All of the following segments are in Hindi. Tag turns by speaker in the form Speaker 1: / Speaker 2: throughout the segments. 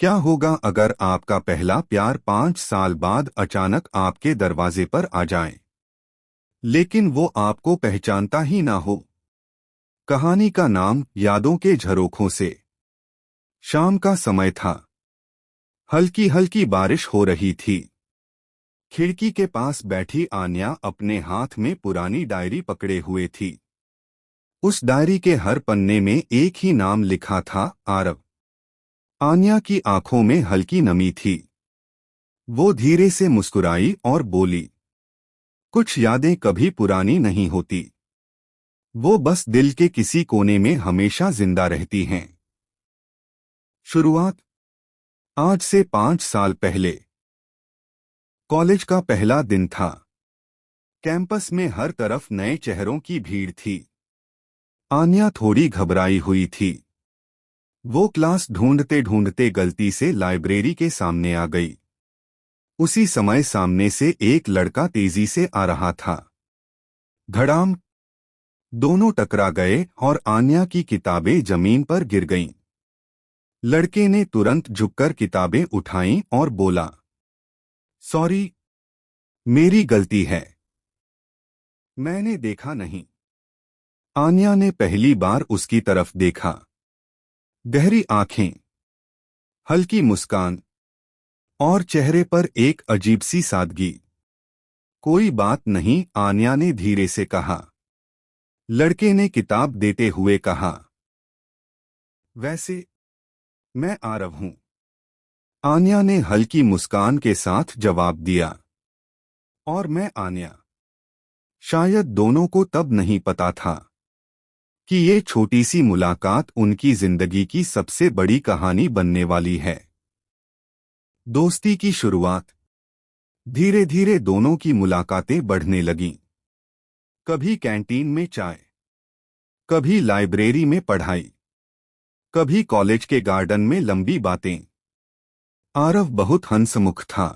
Speaker 1: क्या होगा अगर आपका पहला प्यार 5 साल बाद अचानक आपके दरवाजे पर आ जाए, लेकिन वो आपको पहचानता ही ना हो। कहानी का नाम यादों के झरोखों से। शाम का समय था। हल्की हल्की बारिश हो रही थी। खिड़की के पास बैठी आन्या अपने हाथ में पुरानी डायरी पकड़े हुए थी। उस डायरी के हर पन्ने में एक ही नाम लिखा था, आरव। आन्या की आंखों में हल्की नमी थी। वो धीरे से मुस्कुराई और बोली, कुछ यादें कभी पुरानी नहीं होती, वो बस दिल के किसी कोने में हमेशा जिंदा रहती हैं। शुरुआत। आज से 5 साल पहले। कॉलेज का पहला दिन था। कैंपस में हर तरफ नए चेहरों की भीड़ थी। आन्या थोड़ी घबराई हुई थी। वो क्लास ढूंढते ढूंढते गलती से लाइब्रेरी के सामने आ गई। उसी समय सामने से एक लड़का तेजी से आ रहा था। धड़ाम। दोनों टकरा गए और आन्या की किताबें जमीन पर गिर गईं। लड़के ने तुरंत झुककर किताबें उठाईं और बोला, सॉरी, मेरी गलती है, मैंने देखा नहीं। आन्या ने पहली बार उसकी तरफ देखा। गहरी आंखें, हल्की मुस्कान और चेहरे पर एक अजीब सी सादगी। कोई बात नहीं, आन्या ने धीरे से कहा। लड़के ने किताब देते हुए कहा, वैसे मैं आरव हूं। आन्या ने हल्की मुस्कान के साथ जवाब दिया, और मैं आन्या। शायद दोनों को तब नहीं पता था कि ये छोटी सी मुलाकात उनकी जिंदगी की सबसे बड़ी कहानी बनने वाली है। दोस्ती की शुरुआत। धीरे धीरे दोनों की मुलाकातें बढ़ने लगीं। कभी कैंटीन में चाय, कभी लाइब्रेरी में पढ़ाई, कभी कॉलेज के गार्डन में लंबी बातें। आरव बहुत हंसमुख था।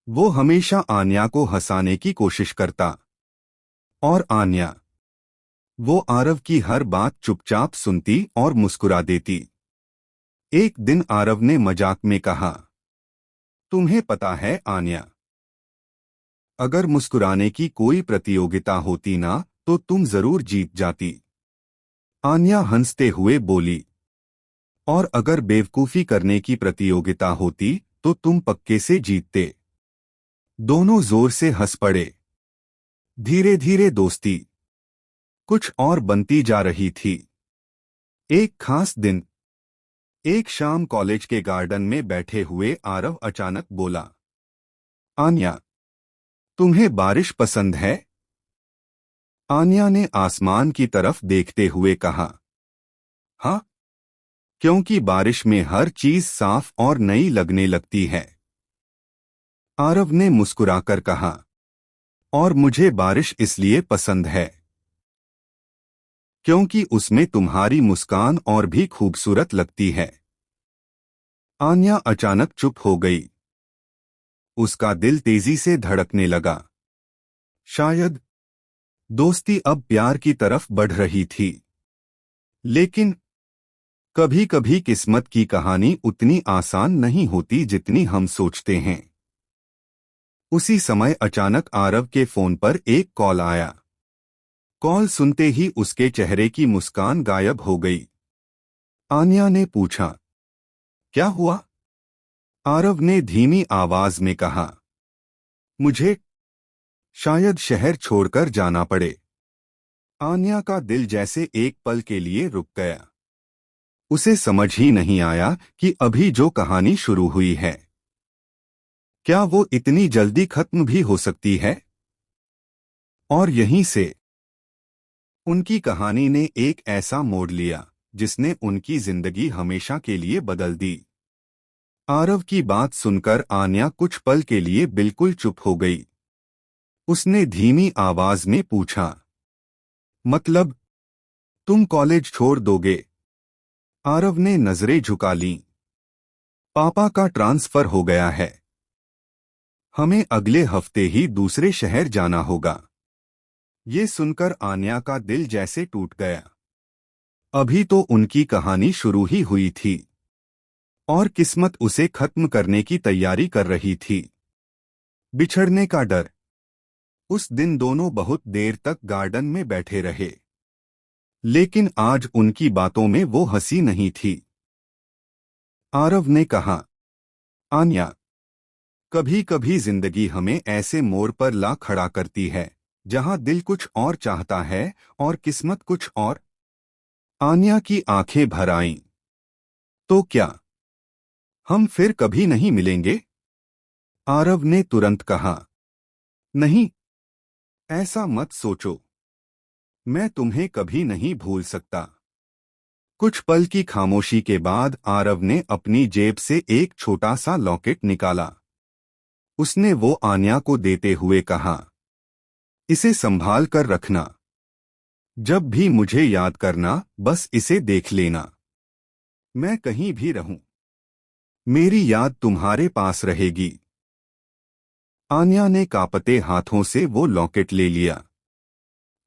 Speaker 1: वो हमेशा आन्या को हंसाने की कोशिश करता। और आन्या, वो आरव की हर बात चुपचाप सुनती और मुस्कुरा देती। एक दिन आरव ने मजाक में कहा, तुम्हें पता है आन्या, अगर मुस्कुराने की कोई प्रतियोगिता होती ना तो तुम जरूर जीत जाती। आन्या हंसते हुए बोली, और अगर बेवकूफी करने की प्रतियोगिता होती तो तुम पक्के से जीतते। दोनों जोर से हंस पड़े। धीरे धीरे दोस्ती कुछ और बनती जा रही थी। एक खास दिन, एक शाम कॉलेज के गार्डन में बैठे हुए आरव अचानक बोला, आन्या, तुम्हें बारिश पसंद है? आन्या ने आसमान की तरफ देखते हुए कहा, हाँ, क्योंकि बारिश में हर चीज साफ और नई लगने लगती है। आरव ने मुस्कुराकर कहा, और मुझे बारिश इसलिए पसंद है क्योंकि उसमें तुम्हारी मुस्कान और भी खूबसूरत लगती है। आन्या अचानक चुप हो गई। उसका दिल तेजी से धड़कने लगा। शायद दोस्ती अब प्यार की तरफ बढ़ रही थी। लेकिन कभी कभी किस्मत की कहानी उतनी आसान नहीं होती जितनी हम सोचते हैं। उसी समय अचानक आरव के फोन पर एक कॉल आया। कॉल सुनते ही उसके चेहरे की मुस्कान गायब हो गई। आन्या ने पूछा, क्या हुआ? आरव ने धीमी आवाज में कहा, मुझे शायद शहर छोड़कर जाना पड़े। आन्या का दिल जैसे एक पल के लिए रुक गया। उसे समझ ही नहीं आया कि अभी जो कहानी शुरू हुई है, क्या वो इतनी जल्दी खत्म भी हो सकती है? और यहीं से उनकी कहानी ने एक ऐसा मोड़ लिया जिसने उनकी जिंदगी हमेशा के लिए बदल दी। आरव की बात सुनकर आन्या कुछ पल के लिए बिल्कुल चुप हो गई। उसने धीमी आवाज में पूछा, मतलब तुम कॉलेज छोड़ दोगे? आरव ने नजरें झुका लीं। पापा का ट्रांसफर हो गया है, हमें अगले हफ्ते ही दूसरे शहर जाना होगा। ये सुनकर आन्या का दिल जैसे टूट गया। अभी तो उनकी कहानी शुरू ही हुई थी। और किस्मत उसे खत्म करने की तैयारी कर रही थी। बिछड़ने का डर। उस दिन दोनों बहुत देर तक गार्डन में बैठे रहे, लेकिन आज उनकी बातों में वो हंसी नहीं थी। आरव ने कहा, आन्या, कभी कभी जिंदगी हमें ऐसे मोड़ पर ला खड़ा करती है जहां दिल कुछ और चाहता है और किस्मत कुछ और। आन्या की आंखें भर आईं। तो क्या हम फिर कभी नहीं मिलेंगे? आरव ने तुरंत कहा, नहीं, ऐसा मत सोचो। मैं तुम्हें कभी नहीं भूल सकता। कुछ पल की खामोशी के बाद आरव ने अपनी जेब से एक छोटा सा लॉकेट निकाला। उसने वो आन्या को देते हुए कहा, इसे संभाल कर रखना। जब भी मुझे याद करना, बस इसे देख लेना। मैं कहीं भी रहूं, मेरी याद तुम्हारे पास रहेगी। आन्या ने कांपते हाथों से वो लॉकेट ले लिया।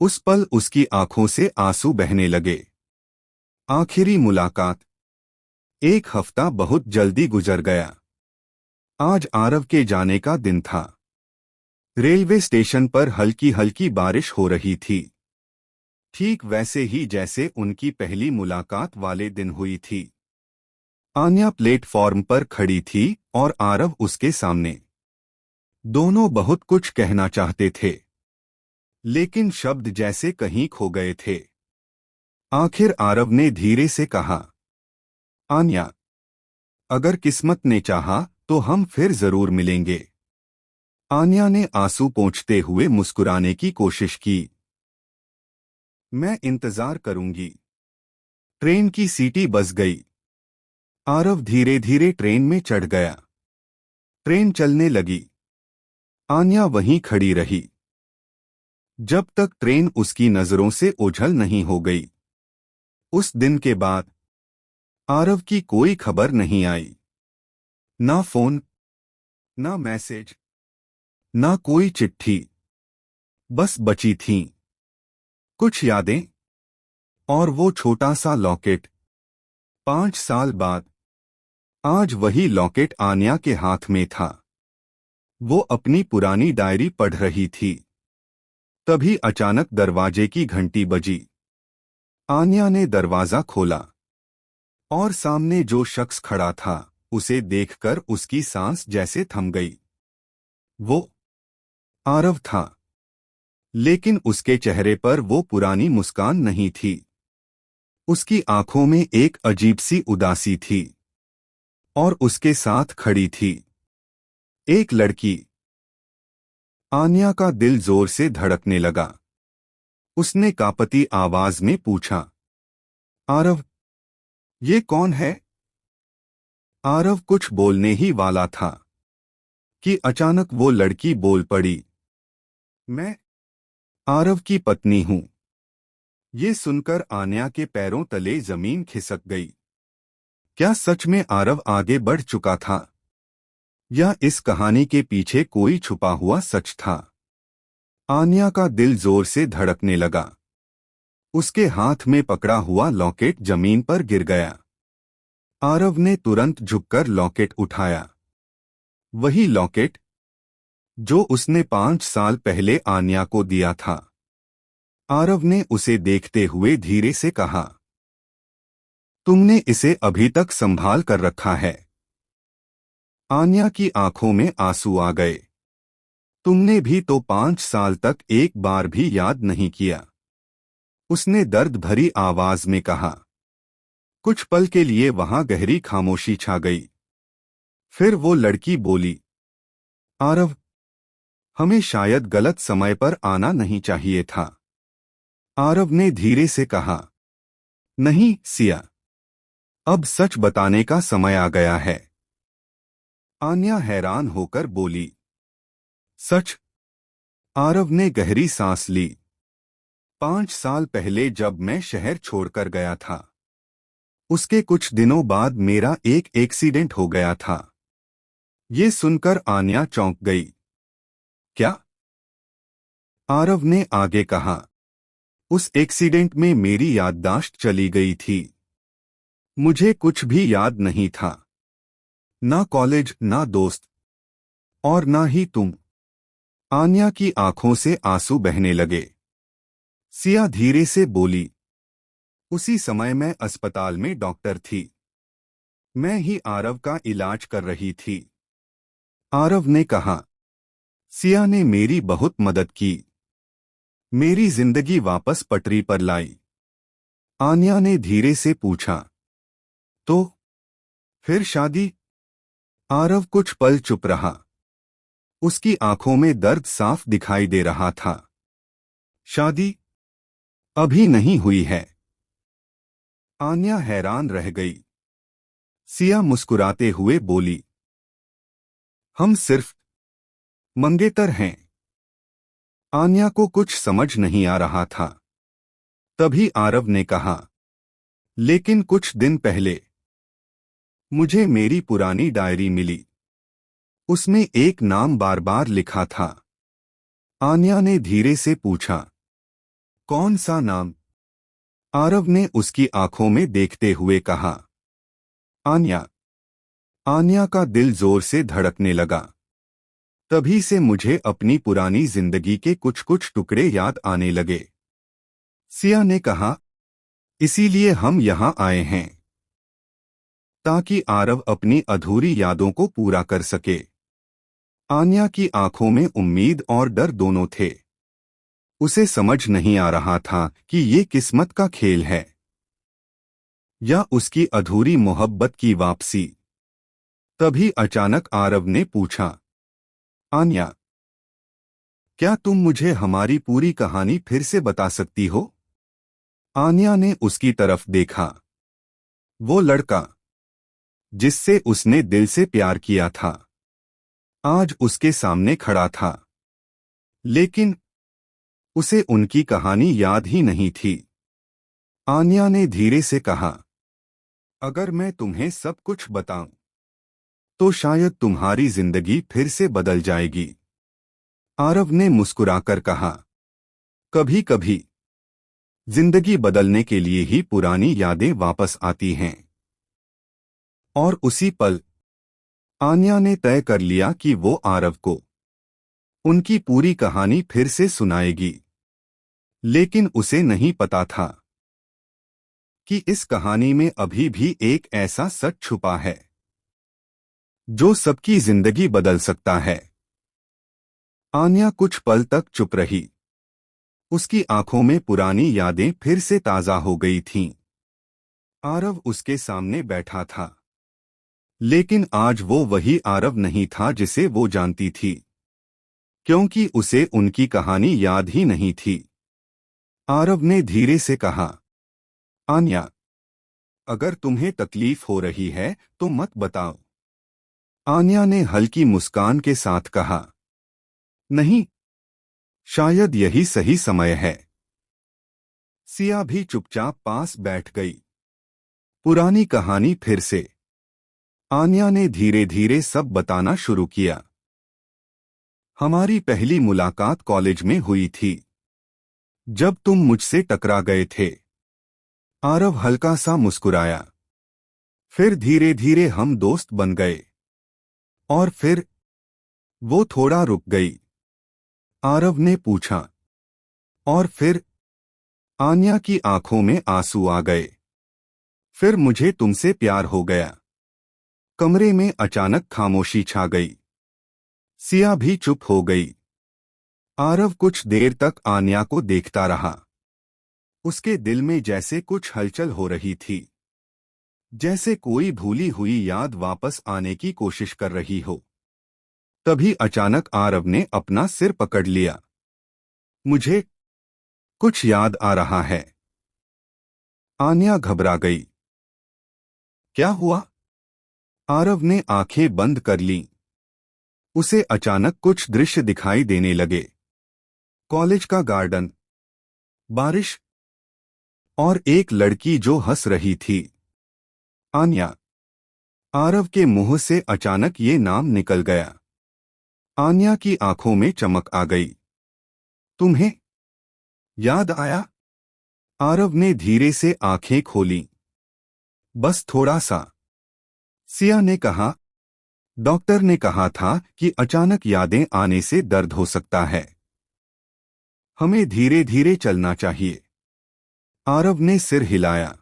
Speaker 1: उस पल उसकी आंखों से आंसू बहने लगे। आखिरी मुलाकात। एक हफ्ता बहुत जल्दी गुजर गया। आज आरव के जाने का दिन था। रेलवे स्टेशन पर हल्की हल्की बारिश हो रही थी, ठीक वैसे ही जैसे उनकी पहली मुलाकात वाले दिन हुई थी। आन्या प्लेटफॉर्म पर खड़ी थी और आरव उसके सामने। दोनों बहुत कुछ कहना चाहते थे, लेकिन शब्द जैसे कहीं खो गए थे। आखिर आरव ने धीरे से कहा, आन्या, अगर किस्मत ने चाहा तो हम फिर जरूर मिलेंगे। आन्या ने आंसू पोंछते हुए मुस्कुराने की कोशिश की। मैं इंतजार करूंगी। ट्रेन की सीटी बज गई। आरव धीरे धीरे ट्रेन में चढ़ गया। ट्रेन चलने लगी। आन्या वहीं खड़ी रही, जब तक ट्रेन उसकी नजरों से ओझल नहीं हो गई। उस दिन के बाद आरव की कोई खबर नहीं आई। ना फोन, ना मैसेज, ना कोई चिट्ठी। बस बची थीं कुछ यादें और वो छोटा सा लॉकेट। 5 साल बाद आज वही लॉकेट आन्या के हाथ में था। वो अपनी पुरानी डायरी पढ़ रही थी। तभी अचानक दरवाजे की घंटी बजी। आन्या ने दरवाजा खोला और सामने जो शख्स खड़ा था, उसे देखकर उसकी सांस जैसे थम गई। वो आरव था, लेकिन उसके चेहरे पर वो पुरानी मुस्कान नहीं थी। उसकी आंखों में एक अजीब सी उदासी थी। और उसके साथ खड़ी थी एक लड़की। आन्या का दिल जोर से धड़कने लगा। उसने कांपती आवाज में पूछा, आरव, ये कौन है? आरव कुछ बोलने ही वाला था कि अचानक वो लड़की बोल पड़ी, मैं आरव की पत्नी हूं। ये सुनकर आन्या के पैरों तले जमीन खिसक गई। क्या सच में आरव आगे बढ़ चुका था, या इस कहानी के पीछे कोई छुपा हुआ सच था? आन्या का दिल जोर से धड़कने लगा। उसके हाथ में पकड़ा हुआ लॉकेट जमीन पर गिर गया। आरव ने तुरंत झुककर लॉकेट उठाया। वही लॉकेट जो उसने 5 साल पहले आन्या को दिया था। आरव ने उसे देखते हुए धीरे से कहा, तुमने इसे अभी तक संभाल कर रखा है? आन्या की आंखों में आंसू आ गए। तुमने भी तो 5 साल तक एक बार भी याद नहीं किया, उसने दर्द भरी आवाज में कहा। कुछ पल के लिए वहां गहरी खामोशी छा गई। फिर वो लड़की बोली, आरव, हमें शायद गलत समय पर आना नहीं चाहिए था। आरव ने धीरे से कहा, नहीं सिया, अब सच बताने का समय आ गया है। आन्या हैरान होकर बोली, सच? आरव ने गहरी सांस ली। 5 साल पहले जब मैं शहर छोड़कर गया था, उसके कुछ दिनों बाद मेरा एक एक्सीडेंट हो गया था। ये सुनकर आन्या चौंक गई। क्या? आरव ने आगे कहा, उस एक्सीडेंट में मेरी याददाश्त चली गई थी। मुझे कुछ भी याद नहीं था। ना कॉलेज, ना दोस्त, और ना ही तुम। आन्या की आंखों से आंसू बहने लगे। सिया धीरे से बोली, उसी समय मैं अस्पताल में डॉक्टर थी। मैं ही आरव का इलाज कर रही थी। आरव ने कहा, सिया ने मेरी बहुत मदद की, मेरी जिंदगी वापस पटरी पर लाई। आन्या ने धीरे से पूछा, तो फिर शादी? आरव कुछ पल चुप रहा। उसकी आंखों में दर्द साफ दिखाई दे रहा था। शादी अभी नहीं हुई है। आन्या हैरान रह गई। सिया मुस्कुराते हुए बोली, हम सिर्फ मंगेतर हैं। आन्या को कुछ समझ नहीं आ रहा था। तभी आरव ने कहा, लेकिन कुछ दिन पहले मुझे मेरी पुरानी डायरी मिली। उसमें एक नाम बार बार लिखा था। आन्या ने धीरे से पूछा, कौन सा नाम? आरव ने उसकी आंखों में देखते हुए कहा, आन्या। आन्या का दिल जोर से धड़कने लगा। तभी से मुझे अपनी पुरानी जिंदगी के कुछ कुछ टुकड़े याद आने लगे। सिया ने कहा, इसीलिए हम यहां आए हैं, ताकि आरव अपनी अधूरी यादों को पूरा कर सके। आन्या की आंखों में उम्मीद और डर दोनों थे। उसे समझ नहीं आ रहा था कि ये किस्मत का खेल है या उसकी अधूरी मोहब्बत की वापसी। तभी अचानक आरव ने पूछा, आन्या, क्या तुम मुझे हमारी पूरी कहानी फिर से बता सकती हो? आन्या ने उसकी तरफ देखा। वो लड़का जिससे उसने दिल से प्यार किया था, आज उसके सामने खड़ा था। लेकिन उसे उनकी कहानी याद ही नहीं थी। आन्या ने धीरे से कहा, अगर मैं तुम्हें सब कुछ बताऊं, तो शायद तुम्हारी जिंदगी फिर से बदल जाएगी। आरव ने मुस्कुराकर कहा, कभी कभी जिंदगी बदलने के लिए ही पुरानी यादें वापस आती हैं। और उसी पल आन्या ने तय कर लिया कि वो आरव को उनकी पूरी कहानी फिर से सुनाएगी। लेकिन उसे नहीं पता था कि इस कहानी में अभी भी एक ऐसा सच छुपा है जो सबकी जिंदगी बदल सकता है। आन्या कुछ पल तक चुप रही। उसकी आंखों में पुरानी यादें फिर से ताजा हो गई थीं। आरव उसके सामने बैठा था, लेकिन आज वो वही आरव नहीं था जिसे वो जानती थी, क्योंकि उसे उनकी कहानी याद ही नहीं थी। आरव ने धीरे से कहा, आन्या, अगर तुम्हें तकलीफ हो रही है तो मत बताओ। आन्या ने हल्की मुस्कान के साथ कहा, नहीं, शायद यही सही समय है। सिया भी चुपचाप पास बैठ गई। पुरानी कहानी फिर से आन्या ने धीरे धीरे सब बताना शुरू किया। हमारी पहली मुलाकात कॉलेज में हुई थी, जब तुम मुझसे टकरा गए थे। आरव हल्का सा मुस्कुराया। फिर धीरे धीरे हम दोस्त बन गए। और फिर वो थोड़ा रुक गई। आरव ने पूछा, और फिर? आन्या की आंखों में आंसू आ गए। फिर मुझे तुमसे प्यार हो गया। कमरे में अचानक खामोशी छा गई। सिया भी चुप हो गई। आरव कुछ देर तक आन्या को देखता रहा। उसके दिल में जैसे कुछ हलचल हो रही थी, जैसे कोई भूली हुई याद वापस आने की कोशिश कर रही हो। तभी अचानक आरव ने अपना सिर पकड़ लिया। मुझे कुछ याद आ रहा है। आन्या घबरा गई। क्या हुआ? आरव ने आंखें बंद कर लीं। उसे अचानक कुछ दृश्य दिखाई देने लगे। कॉलेज का गार्डन, बारिश, और एक लड़की जो हंस रही थी। आन्या। आरव के मुंह से अचानक ये नाम निकल गया। आन्या की आंखों में चमक आ गई। तुम्हें याद आया? आरव ने धीरे से आंखें खोलीं। बस थोड़ा सा, सिया ने कहा, डॉक्टर ने कहा था कि अचानक यादें आने से दर्द हो सकता है। हमें धीरे धीरे चलना चाहिए। आरव ने सिर हिलाया,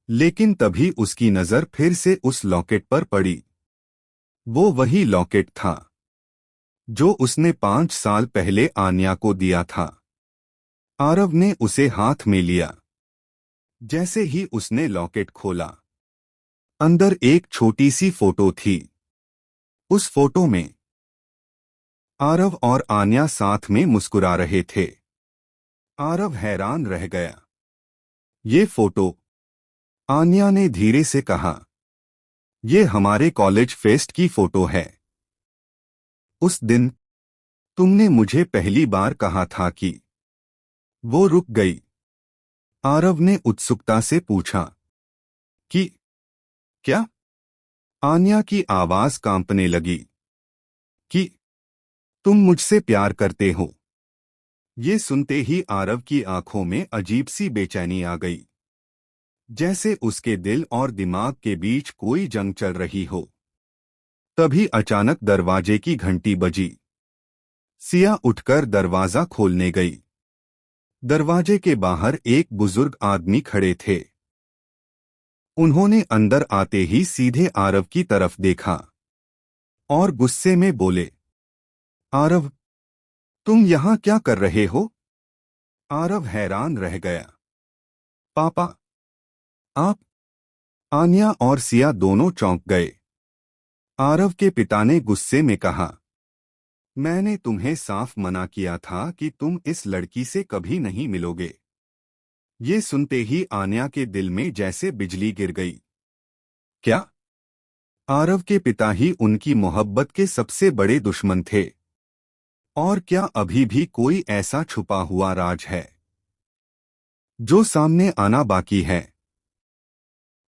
Speaker 1: लेकिन तभी उसकी नजर फिर से उस लॉकेट पर पड़ी। वो वही लॉकेट था जो उसने 5 साल पहले आन्या को दिया था। आरव ने उसे हाथ में लिया। जैसे ही उसने लॉकेट खोला, अंदर एक छोटी सी फोटो थी। उस फोटो में आरव और आन्या साथ में मुस्कुरा रहे थे। आरव हैरान रह गया। ये फोटो, आन्या ने धीरे से कहा, ये हमारे कॉलेज फेस्ट की फोटो है। उस दिन तुमने मुझे पहली बार कहा था कि। वो रुक गई। आरव ने उत्सुकता से पूछा कि क्या? आन्या की आवाज कांपने लगी। कि तुम मुझसे प्यार करते हो। ये सुनते ही आरव की आंखों में अजीब सी बेचैनी आ गई, जैसे उसके दिल और दिमाग के बीच कोई जंग चल रही हो। तभी अचानक दरवाजे की घंटी बजी। सिया उठकर दरवाजा खोलने गई। दरवाजे के बाहर एक बुजुर्ग आदमी खड़े थे। उन्होंने अंदर आते ही सीधे आरव की तरफ देखा और गुस्से में बोले, आरव, तुम यहां क्या कर रहे हो? आरव हैरान रह गया। पापा, आप? आन्या और सिया दोनों चौंक गए। आरव के पिता ने गुस्से में कहा, मैंने तुम्हें साफ मना किया था कि तुम इस लड़की से कभी नहीं मिलोगे। ये सुनते ही आन्या के दिल में जैसे बिजली गिर गई। क्या? आरव के पिता ही उनकी मोहब्बत के सबसे बड़े दुश्मन थे। और क्या अभी भी कोई ऐसा छुपा हुआ राज है जो सामने आना बाकी है?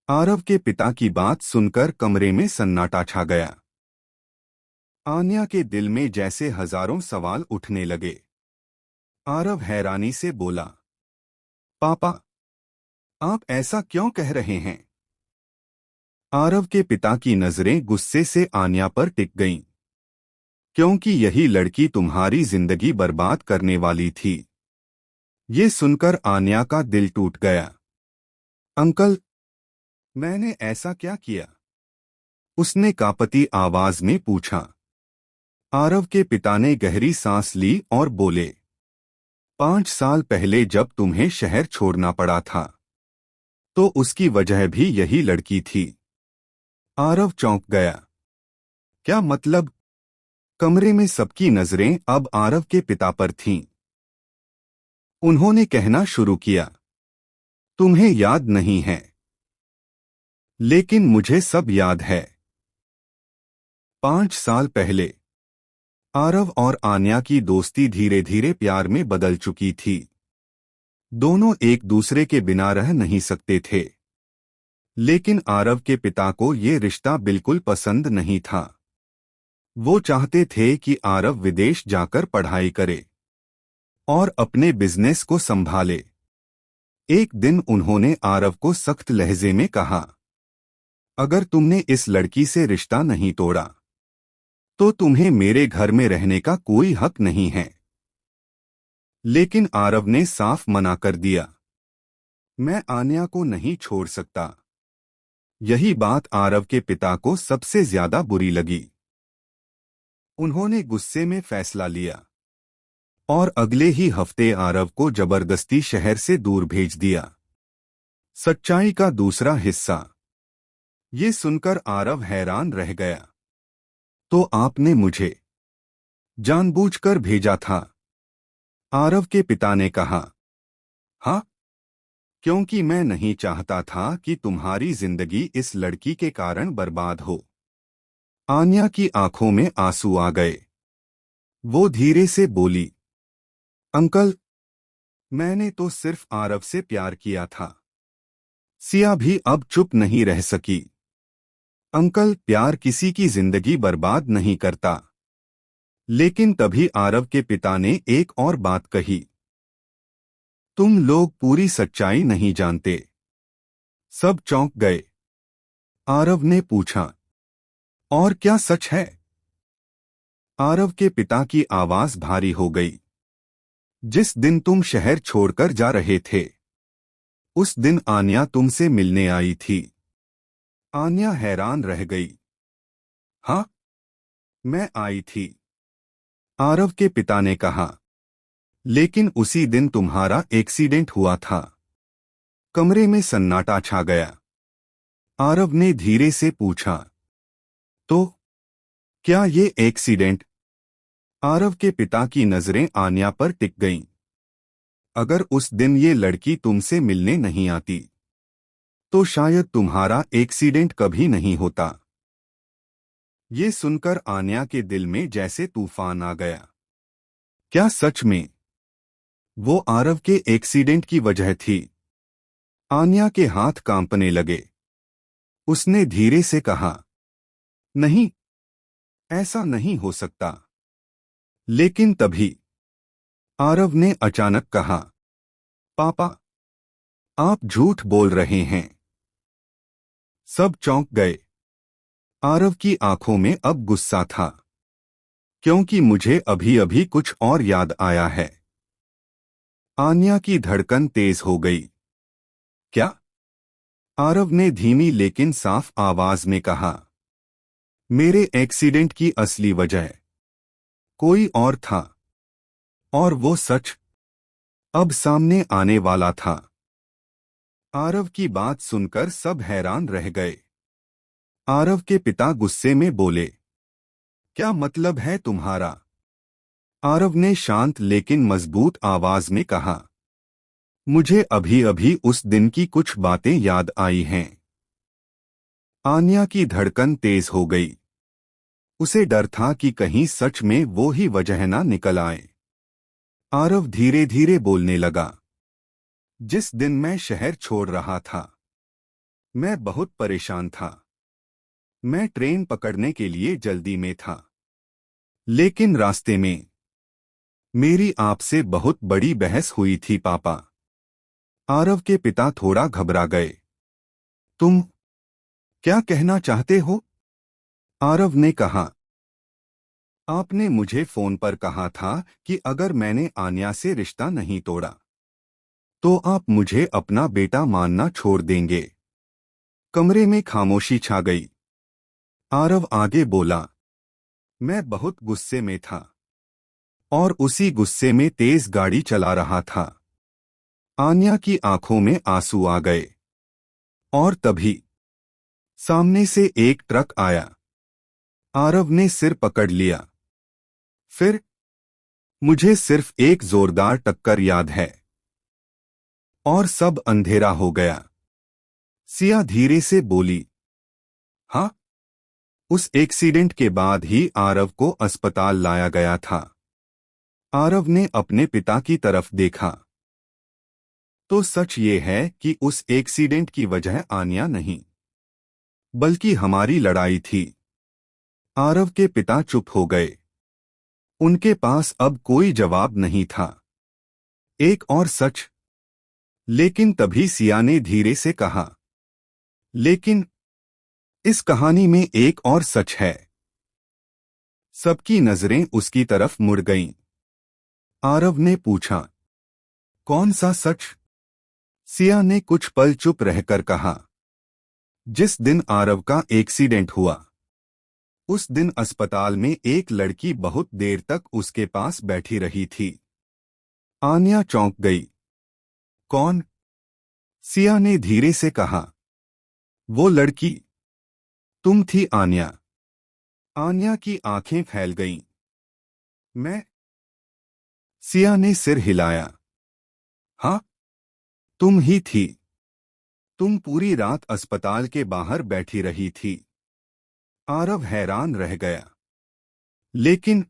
Speaker 1: आरव के पिता की बात सुनकर कमरे में सन्नाटा छा गया। आन्या के दिल में जैसे हजारों सवाल उठने लगे। आरव हैरानी से बोला, पापा, आप ऐसा क्यों कह रहे हैं? आरव के पिता की नजरें गुस्से से आन्या पर टिक गईं, क्योंकि यही लड़की तुम्हारी जिंदगी बर्बाद करने वाली थी। ये सुनकर आन्या का दिल टूट गया। अंकल, मैंने ऐसा क्या किया? उसने कांपती आवाज में पूछा। आरव के पिता ने गहरी सांस ली और बोले, 5 साल पहले जब तुम्हें शहर छोड़ना पड़ा था, तो उसकी वजह भी यही लड़की थी। आरव चौंक गया। क्या मतलब? कमरे में सबकी नजरें अब आरव के पिता पर थीं। उन्होंने कहना शुरू किया, तुम्हें याद नहीं है, लेकिन मुझे सब याद है। 5 साल पहले आरव और आन्या की दोस्ती धीरे धीरे प्यार में बदल चुकी थी। दोनों एक दूसरे के बिना रह नहीं सकते थे। लेकिन आरव के पिता को ये रिश्ता बिल्कुल पसंद नहीं था। वो चाहते थे कि आरव विदेश जाकर पढ़ाई करे और अपने बिजनेस को संभाले। एक दिन उन्होंने आरव को सख्त लहजे में कहा, अगर तुमने इस लड़की से रिश्ता नहीं तोड़ा, तो तुम्हें मेरे घर में रहने का कोई हक नहीं है। लेकिन आरव ने साफ मना कर दिया, मैं आन्या को नहीं छोड़ सकता। यही बात आरव के पिता को सबसे ज्यादा बुरी लगी। उन्होंने गुस्से में फैसला लिया और अगले ही हफ्ते आरव को जबरदस्ती शहर से दूर भेज दिया। सच्चाई का दूसरा हिस्सा। ये सुनकर आरव हैरान रह गया। तो आपने मुझे जानबूझकर भेजा था? आरव के पिता ने कहा, हाँ, क्योंकि मैं नहीं चाहता था कि तुम्हारी जिंदगी इस लड़की के कारण बर्बाद हो। आन्या की आंखों में आंसू आ गए। वो धीरे से बोली, अंकल, मैंने तो सिर्फ आरव से प्यार किया था। सिया भी अब चुप नहीं रह सकी। अंकल, प्यार किसी की जिंदगी बर्बाद नहीं करता। लेकिन तभी आरव के पिता ने एक और बात कही, तुम लोग पूरी सच्चाई नहीं जानते। सब चौंक गए। आरव ने पूछा, और क्या सच है? आरव के पिता की आवाज भारी हो गई। जिस दिन तुम शहर छोड़कर जा रहे थे, उस दिन आन्या तुमसे मिलने आई थी। आन्या हैरान रह गई। हाँ, मैं आई थी, आरव के पिता ने कहा। लेकिन उसी दिन तुम्हारा एक्सीडेंट हुआ था। कमरे में सन्नाटा छा गया। आरव ने धीरे से पूछा, तो क्या ये एक्सीडेंट? आरव के पिता की नजरें आन्या पर टिक गईं। अगर उस दिन ये लड़की तुमसे मिलने नहीं आती, तो शायद तुम्हारा एक्सीडेंट कभी नहीं होता। ये सुनकर आन्या के दिल में जैसे तूफान आ गया। क्या सच में वो आरव के एक्सीडेंट की वजह थी? आन्या के हाथ कांपने लगे। उसने धीरे से कहा, नहीं, ऐसा नहीं हो सकता। लेकिन तभी आरव ने अचानक कहा, पापा, आप झूठ बोल रहे हैं। सब चौंक गए। आरव की आंखों में अब गुस्सा था, क्योंकि मुझे अभी अभी कुछ और याद आया है। आन्या की धड़कन तेज हो गई। क्या? आरव ने धीमी लेकिन साफ आवाज में कहा, मेरे एक्सीडेंट की असली वजह कोई और था, और वो सच अब सामने आने वाला था। आरव की बात सुनकर सब हैरान रह गए। आरव के पिता गुस्से में बोले, क्या मतलब है तुम्हारा? आरव ने शांत लेकिन मजबूत आवाज में कहा, मुझे अभी अभी उस दिन की कुछ बातें याद आई हैं। आन्या की धड़कन तेज हो गई। उसे डर था कि कहीं सच में वो ही वजह ना निकल आए। आरव धीरे धीरे बोलने लगा, जिस दिन मैं शहर छोड़ रहा था, मैं बहुत परेशान था। मैं ट्रेन पकड़ने के लिए जल्दी में था, लेकिन रास्ते में मेरी आपसे बहुत बड़ी बहस हुई थी पापा। आरव के पिता थोड़ा घबरा गए। तुम क्या कहना चाहते हो? आरव ने कहा, आपने मुझे फोन पर कहा था कि अगर मैंने आन्या से रिश्ता नहीं तोड़ा, तो आप मुझे अपना बेटा मानना छोड़ देंगे। कमरे में खामोशी छा गई। आरव आगे बोला, मैं बहुत गुस्से में था, और उसी गुस्से में तेज गाड़ी चला रहा था। आन्या की आंखों में आंसू आ गए। और तभी सामने से एक ट्रक आया। आरव ने सिर पकड़ लिया। फिर मुझे सिर्फ एक जोरदार टक्कर याद है, और सब अंधेरा हो गया। सिया धीरे से बोली, हाँ, उस एक्सीडेंट के बाद ही आरव को अस्पताल लाया गया था। आरव ने अपने पिता की तरफ देखा। तो सच ये है कि उस एक्सीडेंट की वजह आन्या नहीं, बल्कि हमारी लड़ाई थी। आरव के पिता चुप हो गए। उनके पास अब कोई जवाब नहीं था। एक और सच? लेकिन तभी सिया ने धीरे से कहा, लेकिन इस कहानी में एक और सच है। सबकी नजरें उसकी तरफ मुड़ गईं। आरव ने पूछा, कौन सा सच? सिया ने कुछ पल चुप रहकर कहा, जिस दिन आरव का एक्सीडेंट हुआ, उस दिन अस्पताल में एक लड़की बहुत देर तक उसके पास बैठी रही थी। आन्या चौंक गई। कौन? सिया ने धीरे से कहा, वो लड़की तुम थी आन्या। आन्या की आंखें फैल गईं। मैं? सिया ने सिर हिलाया। हाँ, तुम ही थी। तुम पूरी रात अस्पताल के बाहर बैठी रही थी। आरव हैरान रह गया। लेकिन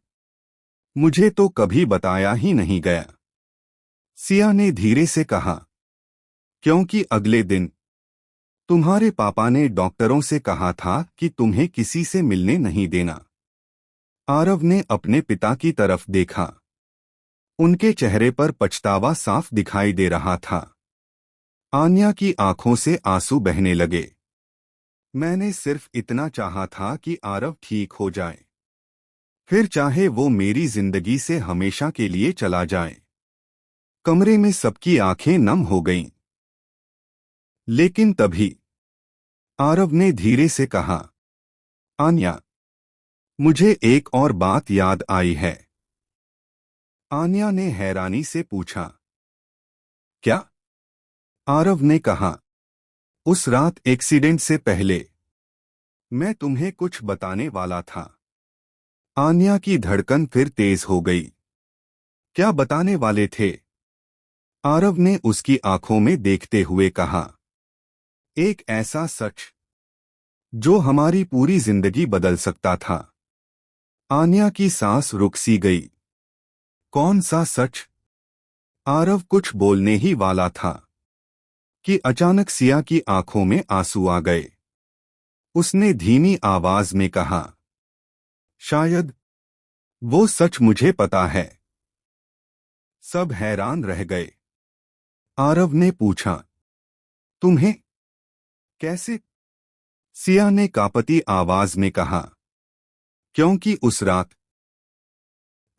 Speaker 1: मुझे तो कभी बताया ही नहीं गया। सिया ने धीरे से कहा, क्योंकि अगले दिन तुम्हारे पापा ने डॉक्टरों से कहा था कि तुम्हें किसी से मिलने नहीं देना। आरव ने अपने पिता की तरफ देखा। उनके चेहरे पर पछतावा साफ दिखाई दे रहा था। आन्या की आंखों से आंसू बहने लगे। मैंने सिर्फ इतना चाहा था कि आरव ठीक हो जाए, फिर चाहे वो मेरी जिंदगी से हमेशा के लिए चला जाए। कमरे में सबकी आंखें नम हो गईं। लेकिन तभी आरव ने धीरे से कहा, आन्या, मुझे एक और बात याद आई है। आन्या ने हैरानी से पूछा, क्या? आरव ने कहा, उस रात एक्सीडेंट से पहले मैं तुम्हें कुछ बताने वाला था। आन्या की धड़कन फिर तेज हो गई। क्या बताने वाले थे? आरव ने उसकी आंखों में देखते हुए कहा, एक ऐसा सच जो हमारी पूरी जिंदगी बदल सकता था। आन्या की सांस रुक सी गई। कौन सा सच? आरव कुछ बोलने ही वाला था कि अचानक सिया की आंखों में आंसू आ गए। उसने धीमी आवाज में कहा, शायद वो सच मुझे पता है। सब हैरान रह गए। आरव ने पूछा, तुम्हें कैसे? सिया ने कांपती आवाज में कहा, क्योंकि उस रात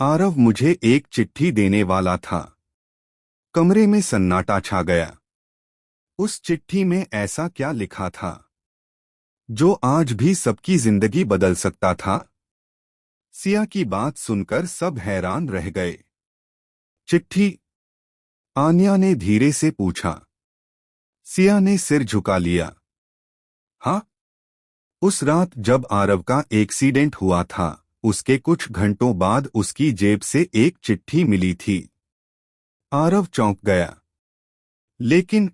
Speaker 1: आरव मुझे एक चिट्ठी देने वाला था। कमरे में सन्नाटा छा गया। उस चिट्ठी में ऐसा क्या लिखा था जो आज भी सबकी जिंदगी बदल सकता था? सिया की बात सुनकर सब हैरान रह गए। चिट्ठी? आन्या ने धीरे से पूछा। सिया ने सिर झुका लिया। हाँ, उस रात जब आरव का एक्सीडेंट हुआ था, उसके कुछ घंटों बाद उसकी जेब से एक चिट्ठी मिली थी। आरव चौंक गया। लेकिन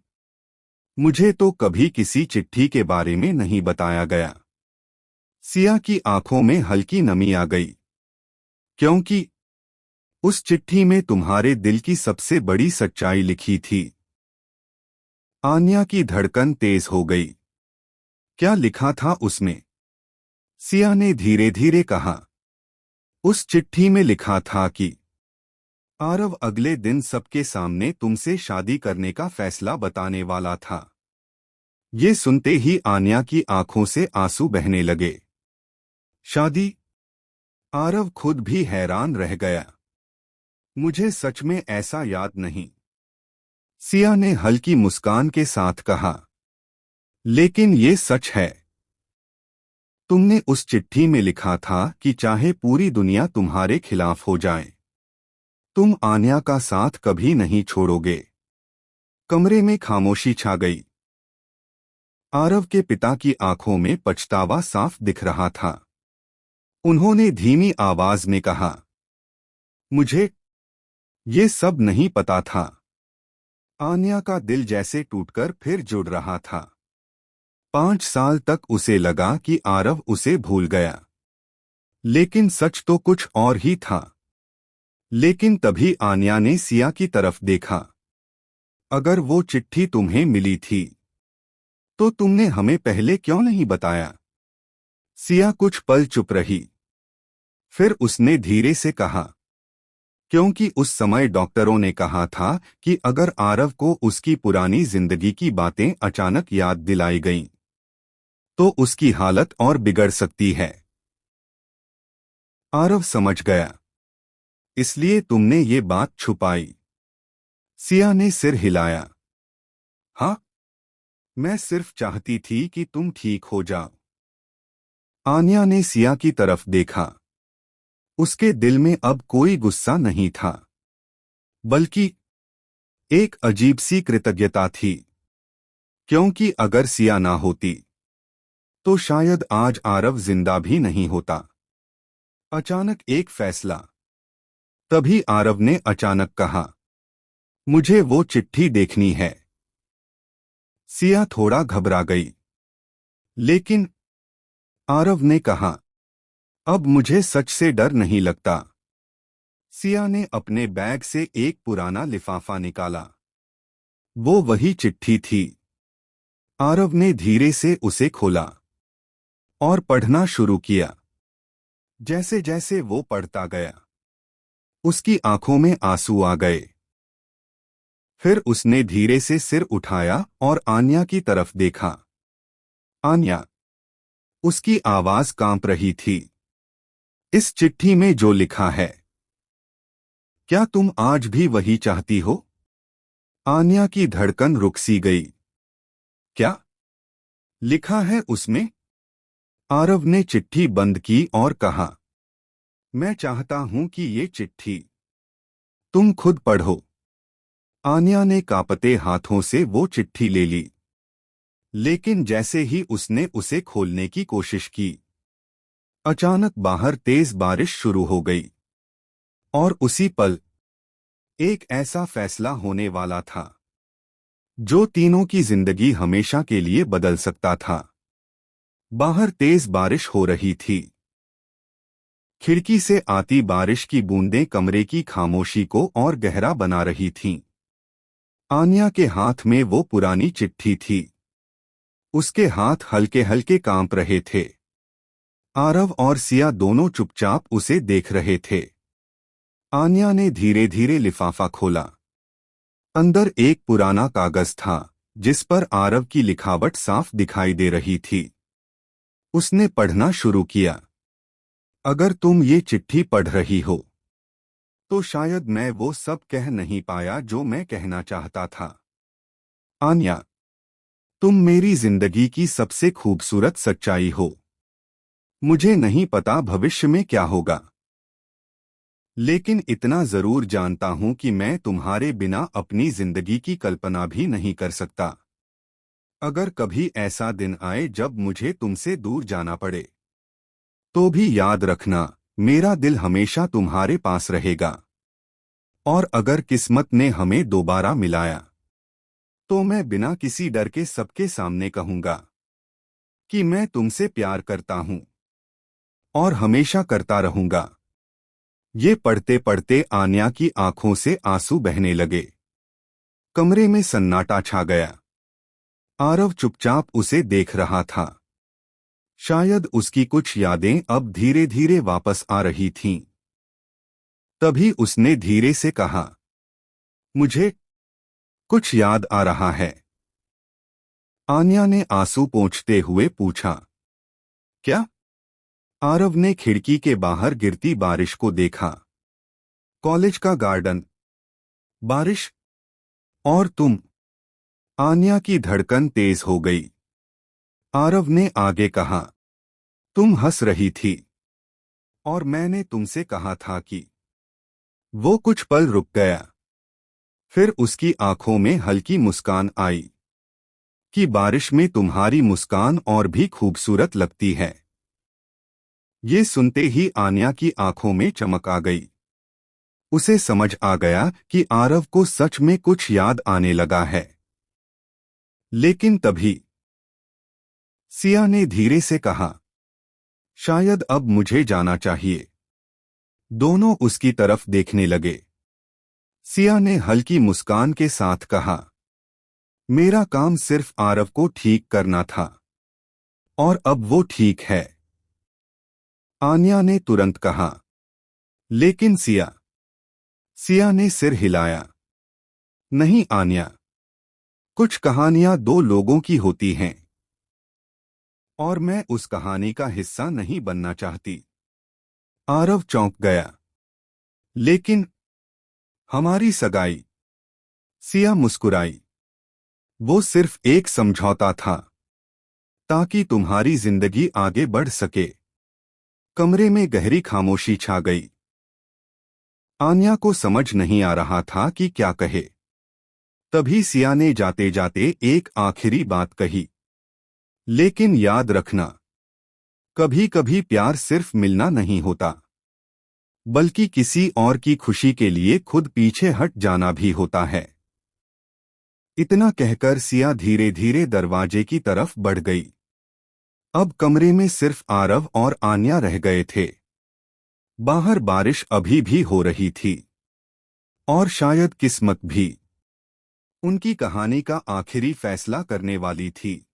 Speaker 1: मुझे तो कभी किसी चिट्ठी के बारे में नहीं बताया गया। सिया की आंखों में हल्की नमी आ गई, क्योंकि उस चिट्ठी में तुम्हारे दिल की सबसे बड़ी सच्चाई लिखी थी। आन्या की धड़कन तेज हो गई। क्या लिखा था उसमें? सिया ने धीरे धीरे कहा, उस चिट्ठी में लिखा था कि आरव अगले दिन सबके सामने तुमसे शादी करने का फैसला बताने वाला था। ये सुनते ही आन्या की आंखों से आंसू बहने लगे। शादी? आरव खुद भी हैरान रह गया। मुझे सच में ऐसा याद नहीं। सिया ने हल्की मुस्कान के साथ कहा, लेकिन ये सच है। तुमने उस चिट्ठी में लिखा था कि चाहे पूरी दुनिया तुम्हारे खिलाफ हो जाए, तुम आन्या का साथ कभी नहीं छोड़ोगे। कमरे में खामोशी छा गई। आरव के पिता की आंखों में पछतावा साफ दिख रहा था। उन्होंने धीमी आवाज में कहा, मुझे ये सब नहीं पता था। आन्या का दिल जैसे टूटकर फिर जुड़ रहा था। 5 साल तक उसे लगा कि आरव उसे भूल गया, लेकिन सच तो कुछ और ही था। लेकिन तभी आन्या ने सिया की तरफ देखा। अगर वो चिट्ठी तुम्हें मिली थी, तो तुमने हमें पहले क्यों नहीं बताया? सिया कुछ पल चुप रही। फिर उसने धीरे से कहा, क्योंकि उस समय डॉक्टरों ने कहा था कि अगर आरव को उसकी पुरानी जिंदगी की बातें अचानक याद दिलाई गईं, तो उसकी हालत और बिगड़ सकती है। आरव समझ गया, इसलिए तुमने ये बात छुपाई। सिया ने सिर हिलाया। हाँ, मैं सिर्फ चाहती थी कि तुम ठीक हो जाओ। आन्या ने सिया की तरफ देखा। उसके दिल में अब कोई गुस्सा नहीं था, बल्कि एक अजीब सी कृतज्ञता थी, क्योंकि अगर सिया ना होती, तो शायद आज आरव जिंदा भी नहीं होता। अचानक एक फैसला। तभी आरव ने अचानक कहा, मुझे वो चिट्ठी देखनी है। सिया थोड़ा घबरा गई, लेकिन आरव ने कहा, अब मुझे सच से डर नहीं लगता। सिया ने अपने बैग से एक पुराना लिफाफा निकाला। वो वही चिट्ठी थी। आरव ने धीरे से उसे खोला और पढ़ना शुरू किया। जैसे जैसे वो पढ़ता गया, उसकी आंखों में आंसू आ गए। फिर उसने धीरे से सिर उठाया और आन्या की तरफ देखा। आन्या, उसकी आवाज कांप रही थी। इस चिट्ठी में जो लिखा है, क्या तुम आज भी वही चाहती हो? आन्या की धड़कन रुक सी गई। क्या लिखा है उसमें? आरव ने चिट्ठी बंद की और कहा, मैं चाहता हूं कि ये चिट्ठी तुम खुद पढ़ो। आन्या ने कांपते हाथों से वो चिट्ठी ले ली, लेकिन जैसे ही उसने उसे खोलने की कोशिश की, अचानक बाहर तेज बारिश शुरू हो गई। और उसी पल एक ऐसा फैसला होने वाला था जो तीनों की जिंदगी हमेशा के लिए बदल सकता था। बाहर तेज बारिश हो रही थी। खिड़की से आती बारिश की बूंदें कमरे की खामोशी को और गहरा बना रही थीं। आन्या के हाथ में वो पुरानी चिट्ठी थी। उसके हाथ हल्के हल्के कांप रहे थे। आरव और सिया दोनों चुपचाप उसे देख रहे थे। आन्या ने धीरे धीरे लिफाफा खोला। अंदर एक पुराना कागज था, जिस पर आरव की लिखावट साफ दिखाई दे रही थी। उसने पढ़ना शुरू किया। अगर तुम ये चिट्ठी पढ़ रही हो, तो शायद मैं वो सब कह नहीं पाया जो मैं कहना चाहता था। आन्या, तुम मेरी जिंदगी की सबसे खूबसूरत सच्चाई हो। मुझे नहीं पता भविष्य में क्या होगा, लेकिन इतना जरूर जानता हूं कि मैं तुम्हारे बिना अपनी जिंदगी की कल्पना भी नहीं कर सकता। अगर कभी ऐसा दिन आए जब मुझे तुमसे दूर जाना पड़े, तो भी याद रखना, मेरा दिल हमेशा तुम्हारे पास रहेगा। और अगर किस्मत ने हमें दोबारा मिलाया, तो मैं बिना किसी डर के सबके सामने कहूंगा कि मैं तुमसे प्यार करता हूं और हमेशा करता रहूंगा। ये पढ़ते पढ़ते आन्या की आंखों से आंसू बहने लगे। कमरे में सन्नाटा छा गया। आरव चुपचाप उसे देख रहा था। शायद उसकी कुछ यादें अब धीरे धीरे वापस आ रही थीं। तभी उसने धीरे से कहा, मुझे कुछ याद आ रहा है। आन्या ने आंसू पोंछते हुए पूछा, क्या? आरव ने खिड़की के बाहर गिरती बारिश को देखा। कॉलेज का गार्डन, बारिश और तुम। आन्या की धड़कन तेज हो गई। आरव ने आगे कहा, तुम हंस रही थी और मैंने तुमसे कहा था कि। वो कुछ पल रुक गया। फिर उसकी आंखों में हल्की मुस्कान आई कि बारिश में तुम्हारी मुस्कान और भी खूबसूरत लगती है। ये सुनते ही आन्या की आंखों में चमक आ गई। उसे समझ आ गया कि आरव को सच में कुछ याद आने लगा है। लेकिन तभी सिया ने धीरे से कहा, शायद अब मुझे जाना चाहिए। दोनों उसकी तरफ देखने लगे। सिया ने हल्की मुस्कान के साथ कहा, मेरा काम सिर्फ आरव को ठीक करना था, और अब वो ठीक है। आन्या ने तुरंत कहा, लेकिन सिया। सिया ने सिर हिलाया। नहीं आन्या, कुछ कहानियां दो लोगों की होती हैं, और मैं उस कहानी का हिस्सा नहीं बनना चाहती। आरव चौंक गया। लेकिन हमारी सगाई। सिया मुस्कुराई। वो सिर्फ एक समझौता था, ताकि तुम्हारी जिंदगी आगे बढ़ सके। कमरे में गहरी खामोशी छा गई। आन्या को समझ नहीं आ रहा था कि क्या कहे। तभी सिया ने जाते जाते एक आखिरी बात कही, लेकिन याद रखना, कभी कभी प्यार सिर्फ मिलना नहीं होता, बल्कि किसी और की खुशी के लिए खुद पीछे हट जाना भी होता है। इतना कहकर सिया धीरे धीरे दरवाजे की तरफ बढ़ गई। अब कमरे में सिर्फ आरव और आन्या रह गए थे। बाहर बारिश अभी भी हो रही थी, और शायद किस्मत भी उनकी कहानी का आखिरी फैसला करने वाली थी।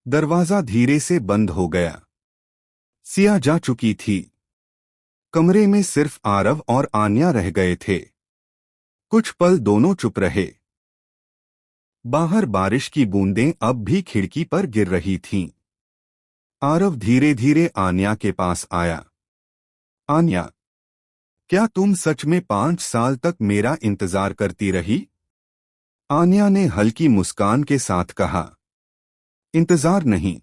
Speaker 1: दरवाजा धीरे से बंद हो गया। सिया जा चुकी थी। कमरे में सिर्फ आरव और आन्या रह गए थे। कुछ पल दोनों चुप रहे। बाहर बारिश की बूंदें अब भी खिड़की पर गिर रही थीं। आरव धीरे धीरे आन्या के पास आया। आन्या, क्या तुम सच में 5 साल तक मेरा इंतजार करती रही? आन्या ने हल्की मुस्कान के साथ कहा। इंतजार नहीं,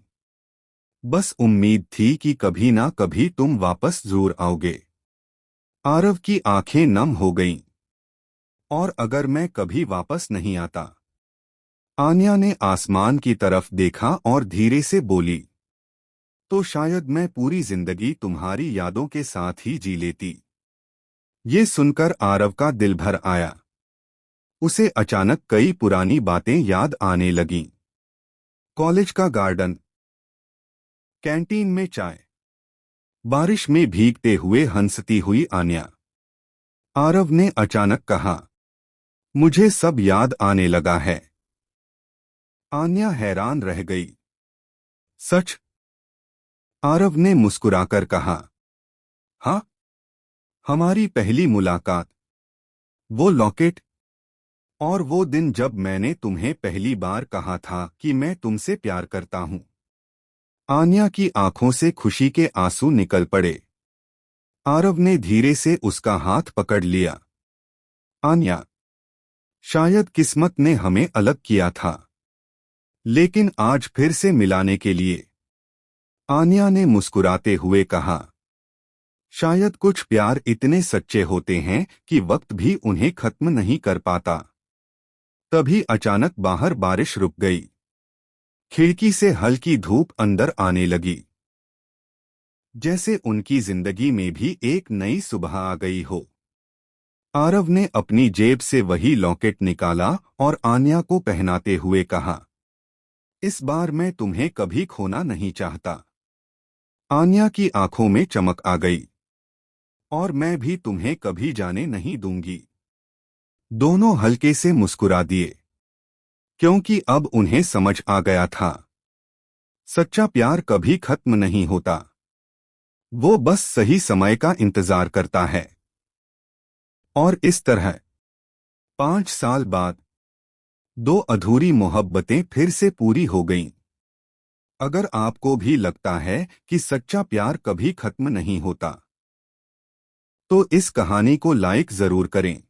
Speaker 1: बस उम्मीद थी कि कभी ना कभी तुम वापस जरूर आओगे। आरव की आंखें नम हो गईं। और अगर मैं कभी वापस नहीं आता? आन्या ने आसमान की तरफ देखा और धीरे से बोली, तो शायद मैं पूरी जिंदगी तुम्हारी यादों के साथ ही जी लेती। ये सुनकर आरव का दिल भर आया। उसे अचानक कई पुरानी बातें याद आने लगीं। कॉलेज का गार्डन, कैंटीन में चाय, बारिश में भीगते हुए हंसती हुई आन्या। आरव ने अचानक कहा, मुझे सब याद आने लगा है। आन्या हैरान रह गई। सच? आरव ने मुस्कुराकर कहा। हाँ, हमारी पहली मुलाकात, वो लॉकेट, और वो दिन जब मैंने तुम्हें पहली बार कहा था कि मैं तुमसे प्यार करता हूं। आन्या की आंखों से खुशी के आंसू निकल पड़े। आरव ने धीरे से उसका हाथ पकड़ लिया। आन्या, शायद किस्मत ने हमें अलग किया था, लेकिन आज फिर से मिलाने के लिए। आन्या ने मुस्कुराते हुए कहा, शायद कुछ प्यार इतने सच्चे होते हैं कि वक्त भी उन्हें खत्म नहीं कर पाता। तभी अचानक बाहर बारिश रुक गई। खिड़की से हल्की धूप अंदर आने लगी, जैसे उनकी जिंदगी में भी एक नई सुबह आ गई हो। आरव ने अपनी जेब से वही लॉकेट निकाला और आन्या को पहनाते हुए कहा, इस बार मैं तुम्हें कभी खोना नहीं चाहता। आन्या की आंखों में चमक आ गई। और मैं भी तुम्हें कभी जाने नहीं दूंगी। दोनों हल्के से मुस्कुरा दिए, क्योंकि अब उन्हें समझ आ गया था, सच्चा प्यार कभी खत्म नहीं होता, वो बस सही समय का इंतजार करता है। और इस तरह 5 साल बाद दो अधूरी मोहब्बतें फिर से पूरी हो गईं। अगर आपको भी लगता है कि सच्चा प्यार कभी खत्म नहीं होता, तो इस कहानी को लाइक जरूर करें।